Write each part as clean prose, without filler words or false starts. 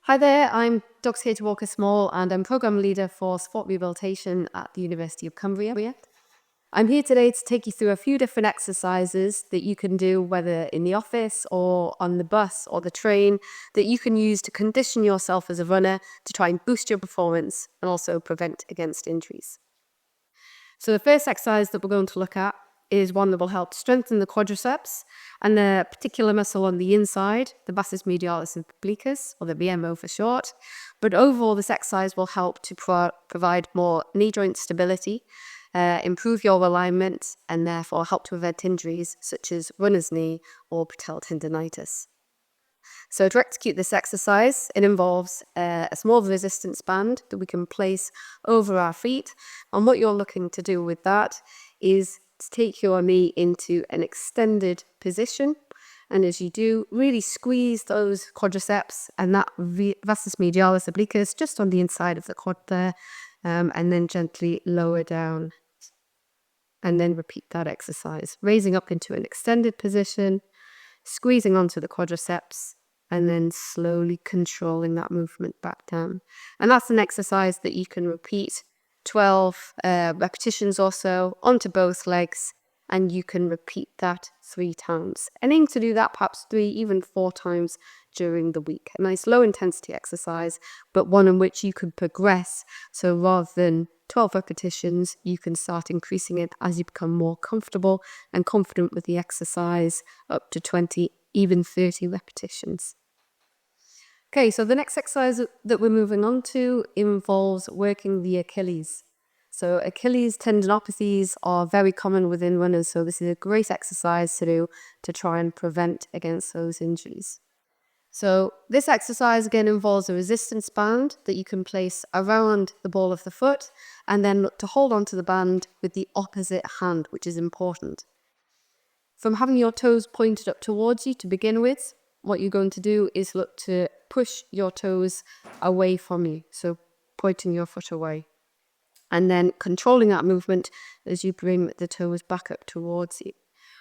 Hi there, I'm Dr. Katie Walker-Small and I'm Programme Leader for Sport Rehabilitation at the University of Cumbria. I'm here today to take you through a few different exercises that you can do, whether in the office or on the bus or the train, that you can use to condition yourself as a runner to try and boost your performance and also prevent against injuries. So the first exercise that we're going to look at is one that will help strengthen the quadriceps and the particular muscle on the inside, the vastus medialis obliquus, or the VMO for short. But overall, this exercise will help to provide more knee joint stability, improve your alignment, and therefore help to prevent injuries such as runner's knee or patellar tendonitis. So to execute this exercise, it involves a small resistance band that we can place over our feet. And what you're looking to do with that is to take your knee into an extended position. And as you do, really squeeze those quadriceps and that vastus medialis obliquus just on the inside of the quad there, and then gently lower down. And then repeat that exercise, raising up into an extended position, squeezing onto the quadriceps, and then slowly controlling that movement back down. And that's an exercise that you can repeat 12 repetitions or so onto both legs, and you can repeat that 3 times. And aim to do that perhaps 3, even 4 times during the week. A nice low intensity exercise, but one in which you can progress. So rather than 12 repetitions, you can start increasing it as you become more comfortable and confident with the exercise, up to 20, even 30 repetitions. Okay, so the next exercise that we're moving on to involves working the Achilles. So Achilles tendinopathies are very common within runners, so this is a great exercise to do to try and prevent against those injuries. So this exercise again involves a resistance band that you can place around the ball of the foot and then look to hold onto the band with the opposite hand, which is important. From having your toes pointed up towards you to begin with, what you're going to do is look to push your toes away from you, so pointing your foot away. And then controlling that movement as you bring the toes back up towards you.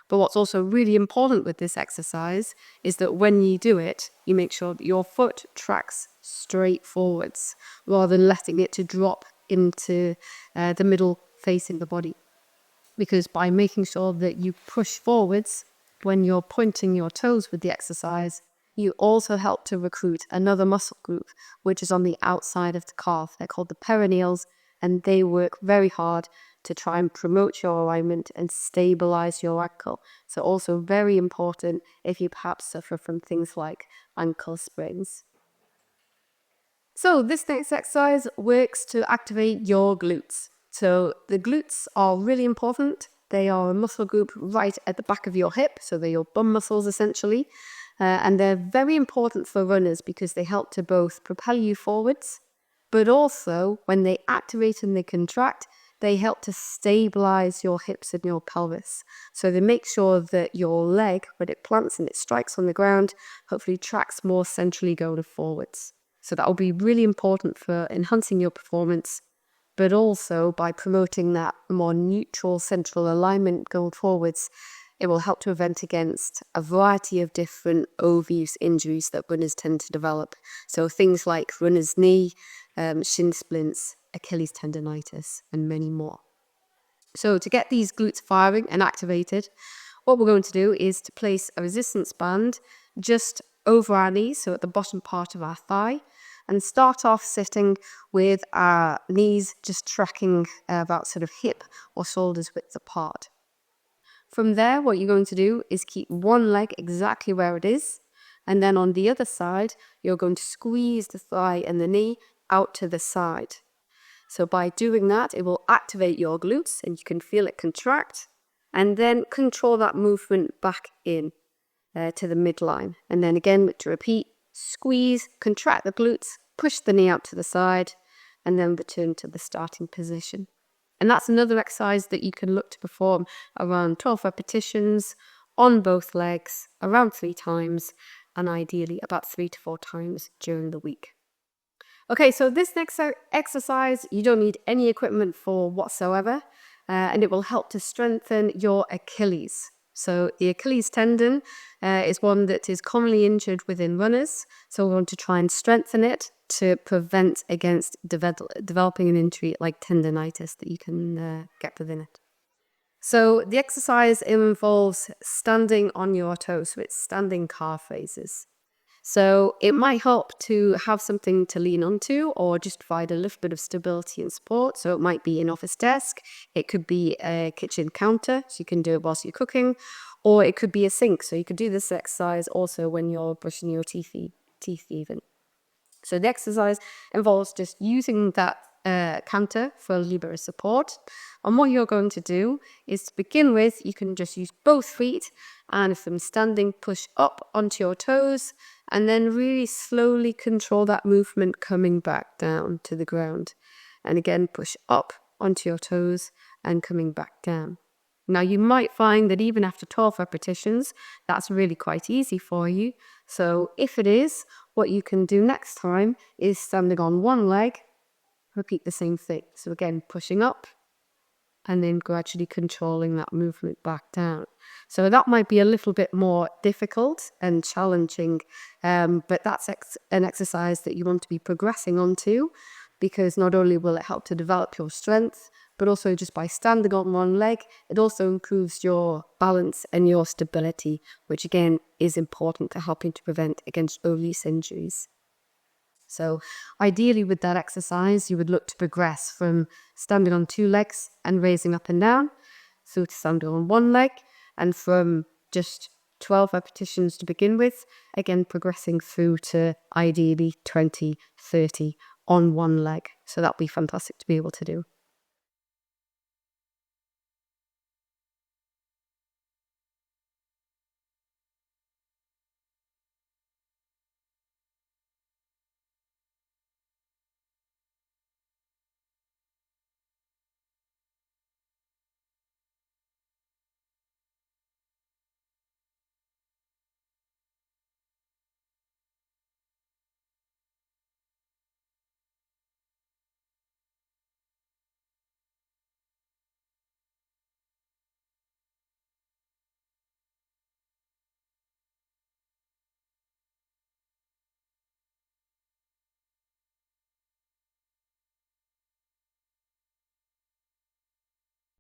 But what's also really important with this exercise is that when you do it, you make sure that your foot tracks straight forwards rather than letting it to drop into the middle facing the body. Because by making sure that you push forwards when you're pointing your toes with the exercise, you also help to recruit another muscle group, which is on the outside of the calf. They're called the peroneals, and they work very hard to try and promote your alignment and stabilize your ankle. So also very important if you perhaps suffer from things like ankle sprains. So this next exercise works to activate your glutes. So the glutes are really important. They are a muscle group right at the back of your hip, so they're your bum muscles essentially. And they're very important for runners because they help to both propel you forwards, but also when they activate and they contract, they help to stabilize your hips and your pelvis. So they make sure that your leg, when it plants and it strikes on the ground, hopefully tracks more centrally going forwards. So that will be really important for enhancing your performance, but also by promoting that more neutral central alignment going forwards, it will help to prevent against a variety of different overuse injuries that runners tend to develop. So things like runner's knee, shin splints, Achilles tendonitis, and many more. So to get these glutes firing and activated, what we're going to do is to place a resistance band just over our knees, so at the bottom part of our thigh, and start off sitting with our knees just tracking about sort of hip or shoulders width apart. From there, what you're going to do is keep one leg exactly where it is, and then on the other side, you're going to squeeze the thigh and the knee out to the side. So by doing that, it will activate your glutes and you can feel it contract, and then control that movement back in to the midline. And then again, to repeat, squeeze, contract the glutes, push the knee out to the side, and then return to the starting position. And that's another exercise that you can look to perform around 12 repetitions on both legs, around 3 times, and ideally about 3 to 4 times during the week. Okay, so this next exercise, you don't need any equipment for whatsoever, and it will help to strengthen your Achilles. So the Achilles tendon is one that is commonly injured within runners. So we want to try and strengthen it to prevent against developing an injury like tendonitis that you can get within it. So the exercise involves standing on your toes. So it's standing calf raises. So it might help to have something to lean onto or just provide a little bit of stability and support. So it might be an office desk, it could be a kitchen counter, so you can do it whilst you're cooking, or it could be a sink. So you could do this exercise also when you're brushing your teeth even. So the exercise involves just using that counter for a little bit of support. And what you're going to do is, to begin with, you can just use both feet, and from standing, push up onto your toes, and then really slowly control that movement coming back down to the ground. And again, push up onto your toes and coming back down. Now, you might find that even after 12 repetitions, that's really quite easy for you. So if it is, what you can do next time is standing on one leg, repeat the same thing. So again, pushing up and then gradually controlling that movement back down. So that might be a little bit more difficult and challenging, but that's an exercise that you want to be progressing onto, because not only will it help to develop your strength, but also just by standing on one leg, it also improves your balance and your stability, which again is important to helping to prevent against overuse injuries. So ideally with that exercise, you would look to progress from standing on two legs and raising up and down through to standing on one leg, and from just 12 repetitions to begin with, again progressing through to ideally 20, 30 on one leg. So that'd be fantastic to be able to do.